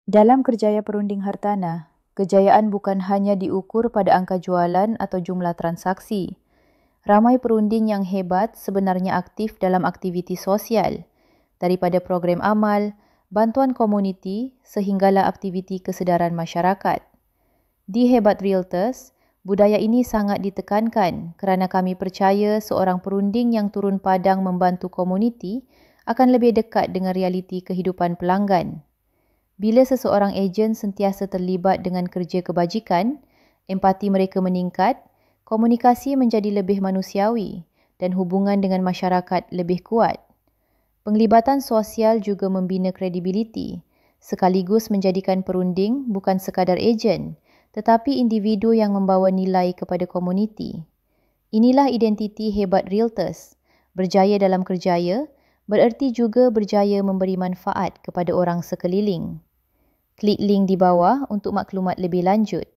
Dalam kerjaya perunding hartanah, kejayaan bukan hanya diukur pada angka jualan atau jumlah transaksi. Ramai perunding yang hebat sebenarnya aktif dalam aktiviti sosial, daripada program amal, bantuan komuniti sehinggalah aktiviti kesedaran masyarakat. Di Hebat Realtors, budaya ini sangat ditekankan kerana kami percaya seorang perunding yang turun padang membantu komuniti akan lebih dekat dengan realiti kehidupan pelanggan. Bila seseorang ejen sentiasa terlibat dengan kerja kebajikan, empati mereka meningkat, komunikasi menjadi lebih manusiawi dan hubungan dengan masyarakat lebih kuat. Penglibatan sosial juga membina kredibiliti, sekaligus menjadikan perunding bukan sekadar ejen, tetapi individu yang membawa nilai kepada komuniti. Inilah identiti Hebat Realtors. Berjaya dalam kerjaya bererti juga berjaya memberi manfaat kepada orang sekeliling. Klik link di bawah untuk maklumat lebih lanjut.